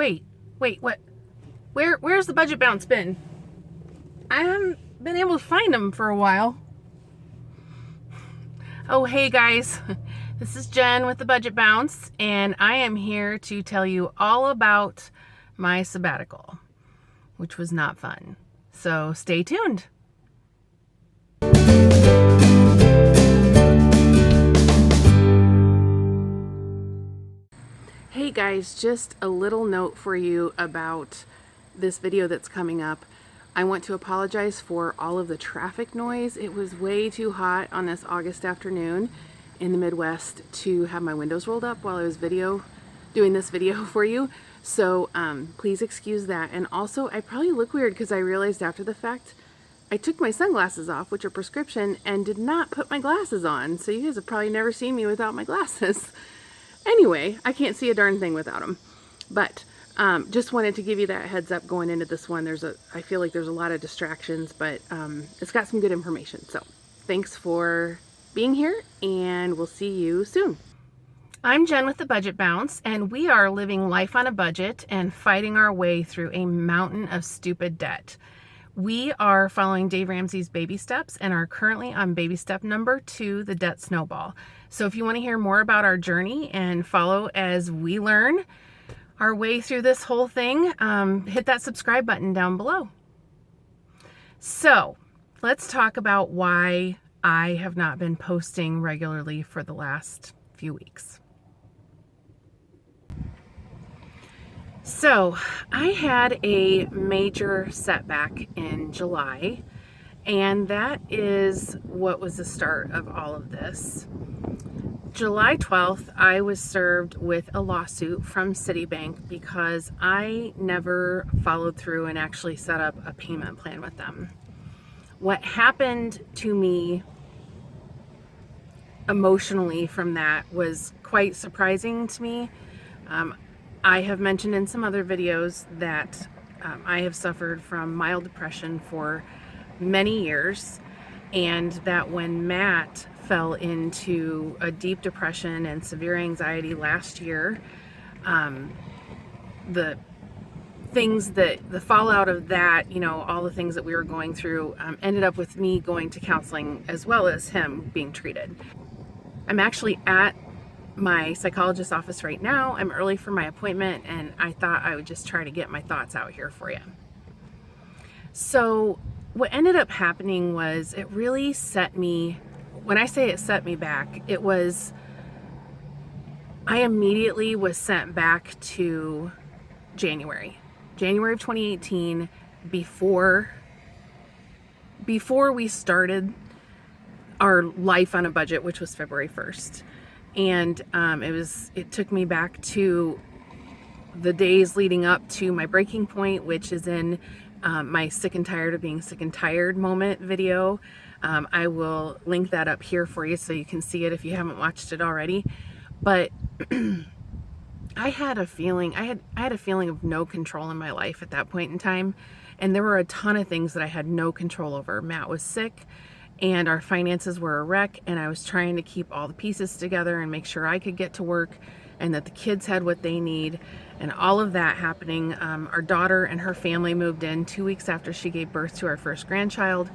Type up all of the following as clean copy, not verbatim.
Wait, what? Where's the budget bounce been? I haven't been able to find them for a while. Oh, hey guys. This is Jen with the Budget Bounce, and I am here to tell you all about my sabbatical, which was not fun. So stay tuned. Hey guys, just a little note for you about this video that's coming up. I want to apologize for all of the traffic noise. It was way too hot on this August afternoon in the Midwest to have my windows rolled up while I was doing this video for you. So please excuse that. And also, I probably look weird because I realized after the fact I took my sunglasses off, which are prescription, and did not put my glasses on. So you guys have probably never seen me without my glasses. Anyway, I can't see a darn thing without them. But just wanted to give you that heads up going into this one. I feel like there's a lot of distractions, but it's got some good information. So thanks for being here, and we'll see you soon. I'm Jen with the Budget Bounce, and we are living life on a budget and fighting our way through a mountain of stupid debt. We are following Dave Ramsey's baby steps and are currently on baby step number 2, the debt snowball. So if you want to hear more about our journey and follow as we learn our way through this whole thing, hit that subscribe button down below. So let's talk about why I have not been posting regularly for the last few weeks. So I had a major setback in July, and that is what was the start of all of this. July 12th, I was served with a lawsuit from Citibank because I never followed through and actually set up a payment plan with them. What happened to me emotionally from that was quite surprising to me. I have mentioned in some other videos that I have suffered from mild depression for many years, and that when Matt fell into a deep depression and severe anxiety last year, the fallout of that, all the things that we were going through, ended up with me going to counseling as well as him being treated. I'm actually at my psychologist's office right now. I'm early for my appointment, and I thought I would just try to get my thoughts out here for you. So what ended up happening was it really set me, when I say it set me back, it was, I immediately was sent back to January of 2018, before we started our life on a budget, which was February 1st. And it took me back to the days leading up to my breaking point, which is in my sick and tired of being sick and tired moment video. I will link that up here for you so you can see it if you haven't watched it already. But I had a feeling of no control in my life at that point in time, and there were a ton of things that I had no control over. Matt was sick, and our finances were a wreck, and I was trying to keep all the pieces together and make sure I could get to work and that the kids had what they need, and all of that happening. Our daughter and her family moved in 2 weeks after she gave birth to our first grandchild,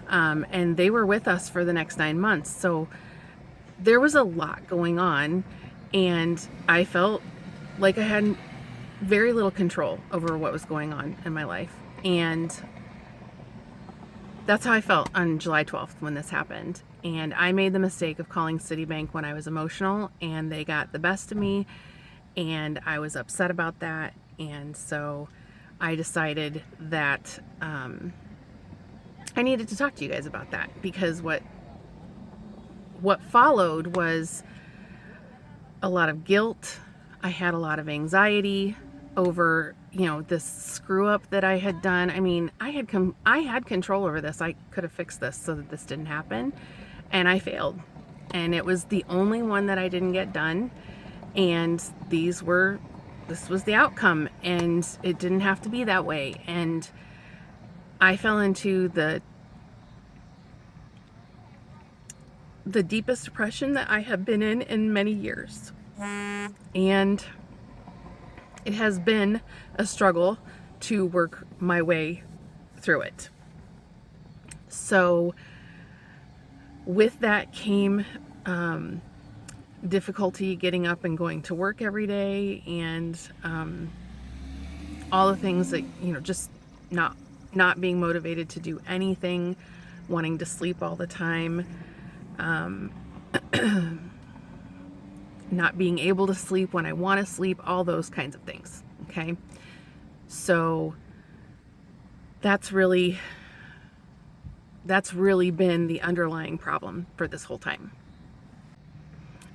and they were with us for the next 9 months. So there was a lot going on, and I felt like I had very little control over what was going on in my life. And that's how I felt on July 12th when this happened. And I made the mistake of calling Citibank when I was emotional, and they got the best of me, and I was upset about that. And so I decided that I needed to talk to you guys about that, because what followed was a lot of guilt. I had a lot of anxiety over this screw up that I had done. I mean, I had control over this. I could have fixed this so that this didn't happen, and I failed. And it was the only one that I didn't get done, and this was the outcome, and it didn't have to be that way. And I fell into the deepest depression that I have been in many years. And it has been a struggle to work my way through it. So with that came difficulty getting up and going to work every day, and all the things that, just not being motivated to do anything, wanting to sleep all the time, not being able to sleep when I want to sleep, all those kinds of things. Okay. So that's really been the underlying problem for this whole time.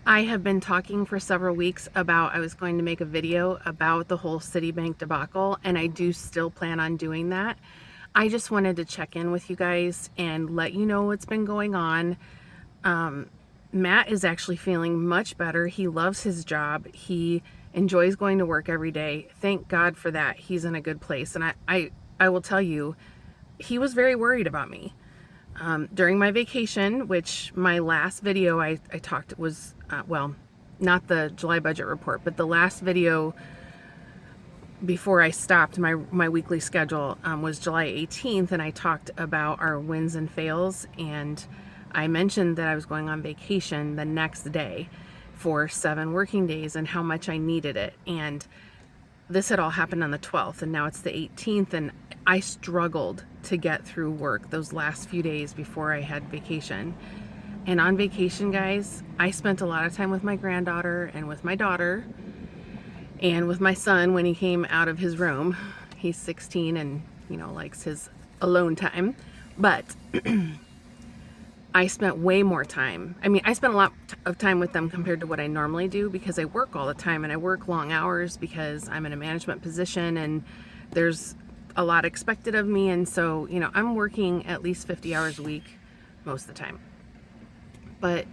I have been talking for several weeks about I was going to make a video about the whole Citibank debacle, and I do still plan on doing that. I just wanted to check in with you guys and let you know what's been going on. Matt is actually feeling much better. He loves his job. He enjoys going to work every day. Thank God for that. He's in a good place. And I will tell you, he was very worried about me. During my vacation, which my last video I talked was, well, not the July budget report, but the last video before I stopped my weekly schedule was July 18th, and I talked about our wins and fails, and I mentioned that I was going on vacation the next day for 7 working days and how much I needed it. And this had all happened on the 12th, and now it's the 18th, and I struggled to get through work those last few days before I had vacation. And on vacation, guys, I spent a lot of time with my granddaughter and with my daughter and with my son when he came out of his room. He's 16 and, likes his alone time. But I spent way more time. I spent a lot of time with them compared to what I normally do, because I work all the time and I work long hours because I'm in a management position and there's a lot expected of me. And so, I'm working at least 50 hours a week most of the time. But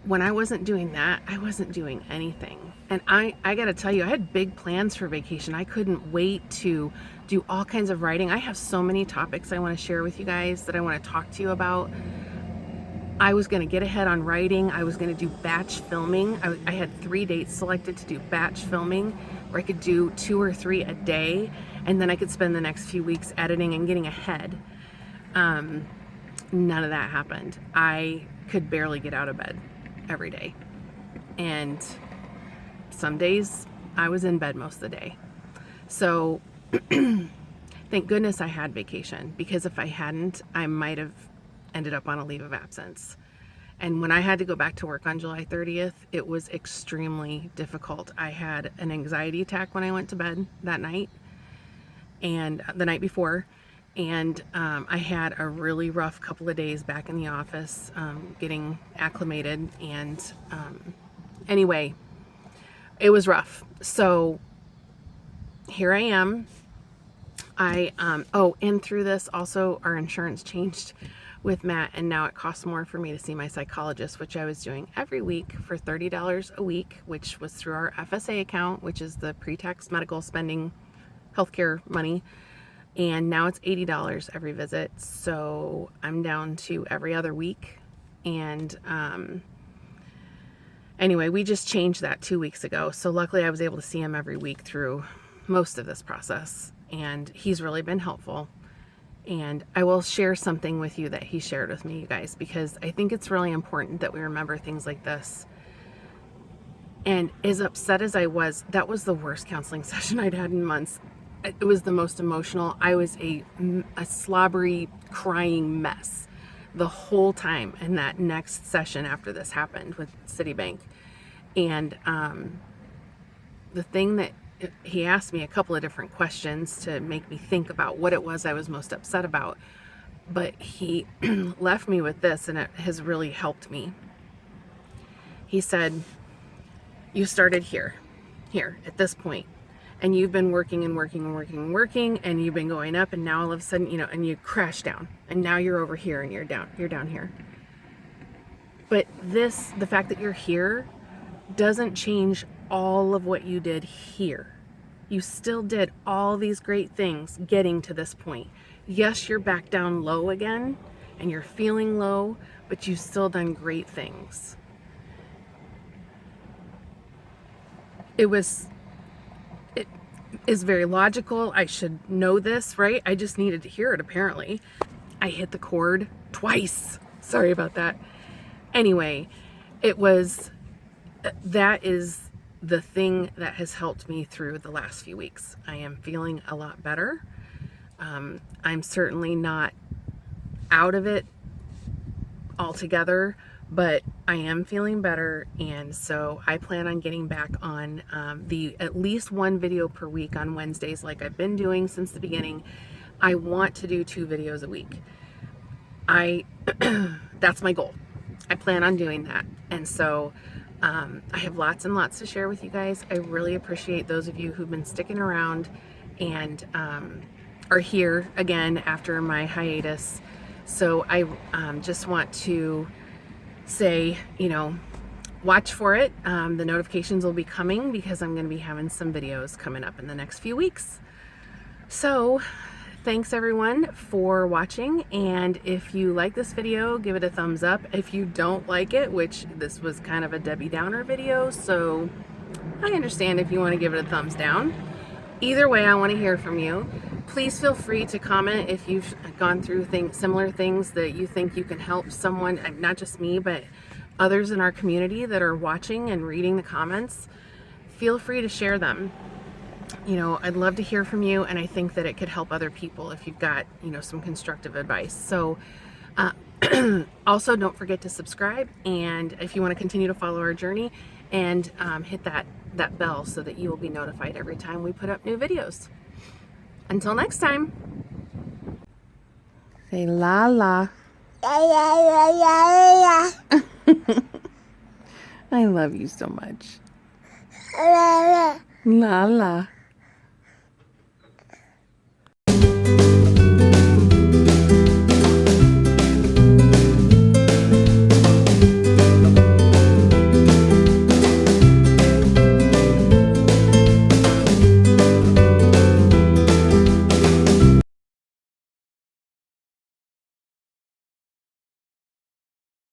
when I wasn't doing that, I wasn't doing anything. And I got to tell you, I had big plans for vacation. I couldn't wait to do all kinds of writing. I have so many topics I want to share with you guys that I want to talk to you about. I was going to get ahead on writing. I was going to do batch filming. I had 3 dates selected to do batch filming, where I could do 2 or 3 a day, and then I could spend the next few weeks editing and getting ahead. None of that happened. I could barely get out of bed every day. And some days I was in bed most of the day. So thank goodness I had vacation, because if I hadn't, I might have ended up on a leave of absence. And when I had to go back to work on July 30th, it was extremely difficult. I had an anxiety attack when I went to bed that night and the night before. And I had a really rough couple of days back in the office, getting acclimated. And anyway, it was rough. So here I am. And through this also, our insurance changed with Matt, and now it costs more for me to see my psychologist, which I was doing every week for $30 a week, which was through our FSA account, which is the pre-tax medical spending healthcare money. And now it's $80 every visit. So I'm down to every other week. And anyway, we just changed that 2 weeks ago. So luckily I was able to see him every week through most of this process. And he's really been helpful. And I will share something with you that he shared with me, you guys, because I think it's really important that we remember things like this. And as upset as I was, that was the worst counseling session I'd had in months. It was the most emotional. I was a slobbery, crying mess the whole time in that next session after this happened with Citibank. And the thing that he asked me a couple of different questions to make me think about what it was I was most upset about. But he left me with this, and it has really helped me. He said, you started here, at this point. And you've been working and working and working and working, and you've been going up, and now all of a sudden, and you crash down, and now you're over here and you're down here. But the fact that you're here doesn't change all of what you did here. You still did all these great things getting to this point. Yes, you're back down low again, and you're feeling low, but you've still done great things. It was is very logical. I should know this, right? I just needed to hear it, apparently. I hit the cord twice. Sorry about that. Anyway, that is the thing that has helped me through the last few weeks. I am feeling a lot better. I'm certainly not out of it altogether, but I am feeling better, and so I plan on getting back on at least one video per week on Wednesdays like I've been doing since the beginning. I want to do 2 videos a week. That's my goal. I plan on doing that, and so I have lots and lots to share with you guys. I really appreciate those of you who've been sticking around and are here again after my hiatus. So I just want to say, watch for it. The notifications will be coming because I'm going to be having some videos coming up in the next few weeks. So thanks everyone for watching, and if you like this video, give it a thumbs up. If you don't like it, which this was kind of a Debbie Downer video, so I understand if you want to give it a thumbs down. Either way, I want to hear from you. Please feel free to comment if you've gone through similar things that you think you can help someone, not just me, but others in our community that are watching and reading the comments. Feel free to share them. I'd love to hear from you, and I think that it could help other people if you've got, some constructive advice. So also don't forget to subscribe, and if you want to continue to follow our journey, and hit that bell so that you will be notified every time we put up new videos. Until next time. Say la la. I love you so much. La la.